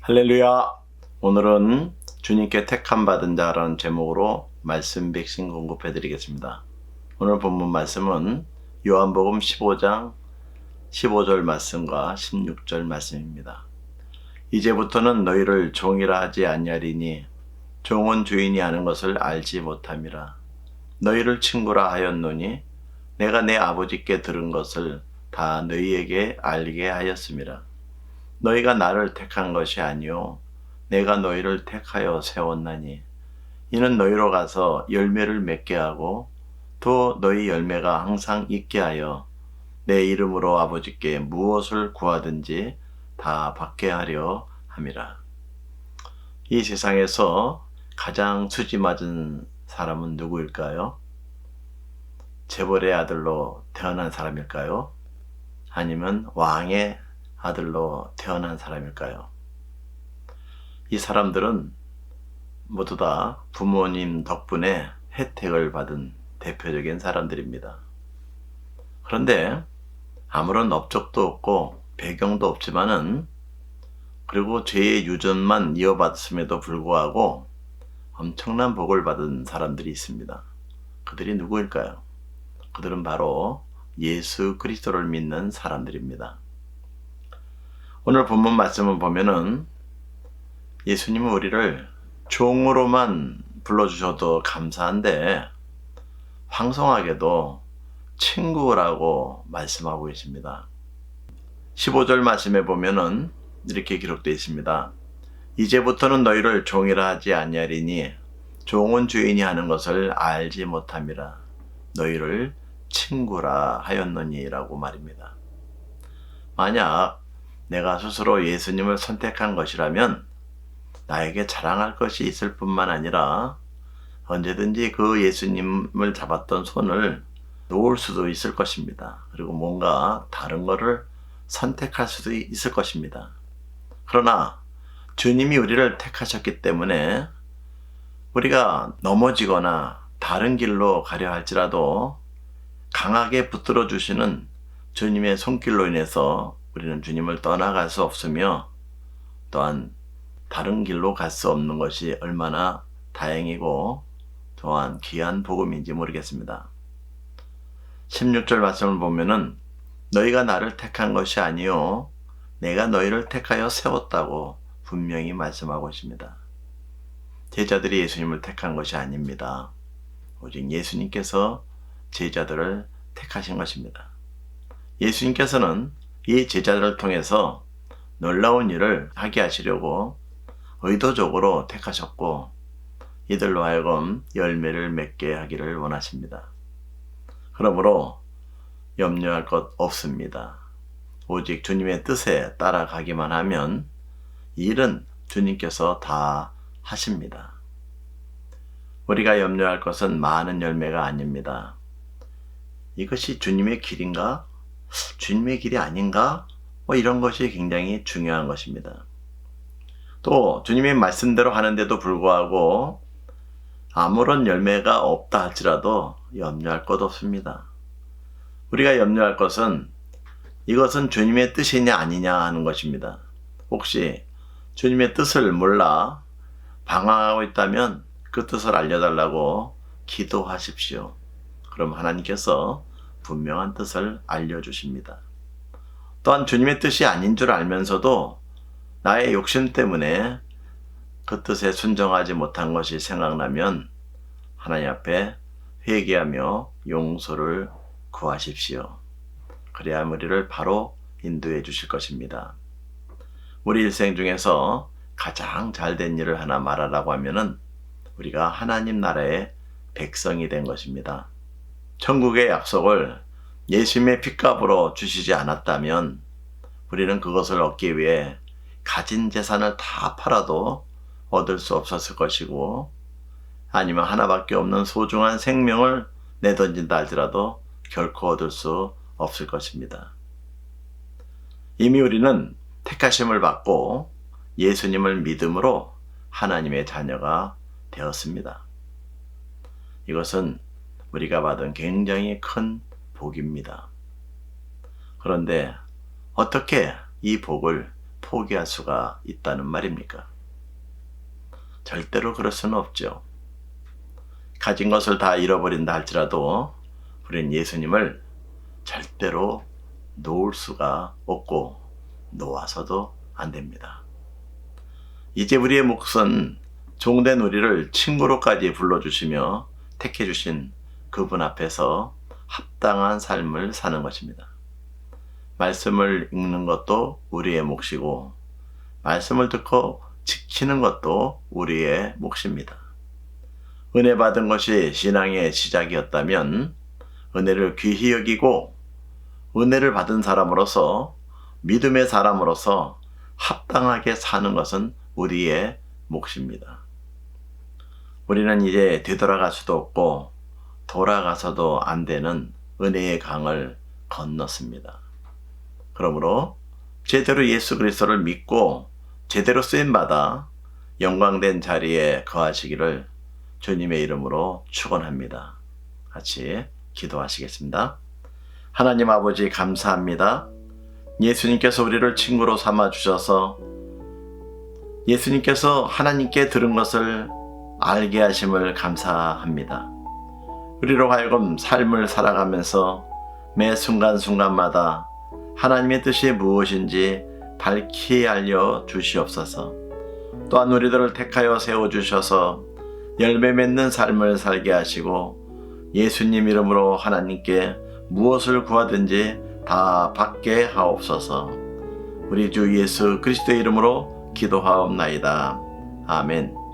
할렐루야! 오늘은 주님께 택함 받은 자라는 제목으로 말씀 백신 공급해 드리겠습니다. 오늘 본문 말씀은 요한복음 15장 15절 말씀과 16절 말씀입니다. 이제부터는 너희를 종이라 하지 아니하리니 종은 주인이 하는 것을 알지 못함이라. 너희를 친구라 하였노니 내가 내 아버지께 들은 것을 다 너희에게 알게 하였음이라. 너희가 나를 택한 것이 아니요 내가 너희를 택하여 세웠나니 이는 너희로 가서 열매를 맺게 하고 또 너희 열매가 항상 있게 하여 내 이름으로 아버지께 무엇을 구하든지 다 받게 하려 함이라. 이 세상에서 가장 수지 맞은 사람은 누구일까요? 재벌의 아들로 태어난 사람일까요? 아니면 왕의 아들로 태어난 사람일까요? 이 사람들은 모두 다 부모님 덕분에 혜택을 받은 대표적인 사람들입니다. 그런데 아무런 업적도 없고 배경도 없지만은 그리고 죄의 유전만 이어받았음에도 불구하고 엄청난 복을 받은 사람들이 있습니다. 그들이 누구일까요? 그들은 바로 예수 그리스도를 믿는 사람들입니다. 오늘 본문 말씀을 보면은 예수님은 우리를 종으로만 불러주셔도 감사한데 황송하게도 친구라고 말씀하고 계십니다. 15절 말씀에 보면은 이렇게 기록되어 있습니다. 이제부터는 너희를 종이라 하지 아니하리니 종은 주인이 하는 것을 알지 못함이라. 너희를 친구라 하였느니라고 말입니다. 만약 내가 스스로 예수님을 선택한 것이라면 나에게 자랑할 것이 있을 뿐만 아니라 언제든지 그 예수님을 잡았던 손을 놓을 수도 있을 것입니다. 그리고 뭔가 다른 거를 선택할 수도 있을 것입니다. 그러나 주님이 우리를 택하셨기 때문에 우리가 넘어지거나 다른 길로 가려 할지라도 강하게 붙들어 주시는 주님의 손길로 인해서 우리는 주님을 떠나갈 수 없으며 또한 다른 길로 갈 수 없는 것이 얼마나 다행이고 또한 귀한 복음인지 모르겠습니다. 16절 말씀을 보면은 너희가 나를 택한 것이 아니요 내가 너희를 택하여 세웠다고 분명히 말씀하고 있습니다. 제자들이 예수님을 택한 것이 아닙니다. 오직 예수님께서 제자들을 택하신 것입니다. 예수님께서는 이 제자들을 통해서 놀라운 일을 하게 하시려고 의도적으로 택하셨고 이들로 하여금 열매를 맺게 하기를 원하십니다. 그러므로 염려할 것 없습니다. 오직 주님의 뜻에 따라가기만 하면 일은 주님께서 다 하십니다. 우리가 염려할 것은 많은 열매가 아닙니다. 이것이 주님의 길인가? 주님의 길이 아닌가? 이런 것이 굉장히 중요한 것입니다. 또 주님의 말씀대로 하는데도 불구하고 아무런 열매가 없다 할지라도 염려할 것 없습니다. 우리가 염려할 것은 이것은 주님의 뜻이냐 아니냐 하는 것입니다. 혹시 주님의 뜻을 몰라 방황하고 있다면 그 뜻을 알려달라고 기도하십시오. 그럼 하나님께서 분명한 뜻을 알려주십니다. 또한 주님의 뜻이 아닌 줄 알면서도 나의 욕심 때문에 그 뜻에 순종하지 못한 것이 생각나면 하나님 앞에 회개하며 용서를 구하십시오. 그래야 우리를 바로 인도해 주실 것입니다. 우리 일생 중에서 가장 잘된 일을 하나 말하라고 하면은 우리가 하나님 나라의 백성이 된 것입니다. 천국의 약속을 예수님의 핏값으로 주시지 않았다면 우리는 그것을 얻기 위해 가진 재산을 다 팔아도 얻을 수 없었을 것이고 아니면 하나밖에 없는 소중한 생명을 내던진다 할지라도 결코 얻을 수 없을 것입니다. 이미 우리는 택하심을 받고 예수님을 믿음으로 하나님의 자녀가 되었습니다. 이것은 우리가 받은 굉장히 큰 복입니다. 그런데 어떻게 이 복을 포기할 수가 있다는 말입니까? 절대로 그럴 수는 없죠. 가진 것을 다 잃어버린다 할지라도 우리는 예수님을 절대로 놓을 수가 없고 놓아서도 안 됩니다. 이제 우리의 몫은 종된 우리를 친구로까지 불러주시며 택해주신 그분 앞에서 합당한 삶을 사는 것입니다. 말씀을 읽는 것도 우리의 몫이고 말씀을 듣고 지키는 것도 우리의 몫입니다. 은혜 받은 것이 신앙의 시작이었다면 은혜를 귀히 여기고 은혜를 받은 사람으로서 믿음의 사람으로서 합당하게 사는 것은 우리의 몫입니다. 우리는 이제 되돌아갈 수도 없고 돌아가서도 안 되는 은혜의 강을 건넜습니다. 그러므로 제대로 예수 그리스도를 믿고 제대로 쓰임받아 영광된 자리에 거하시기를 주님의 이름으로 축원합니다. 같이 기도하시겠습니다. 하나님 아버지 감사합니다. 예수님께서 우리를 친구로 삼아 주셔서 예수님께서 하나님께 들은 것을 알게 하심을 감사합니다. 우리로 하여금 삶을 살아가면서 매 순간순간마다 하나님의 뜻이 무엇인지 밝히 알려 주시옵소서. 또한 우리들을 택하여 세워주셔서 열매 맺는 삶을 살게 하시고 예수님 이름으로 하나님께 무엇을 구하든지 다 받게 하옵소서. 우리 주 예수 그리스도의 이름으로 기도하옵나이다. 아멘.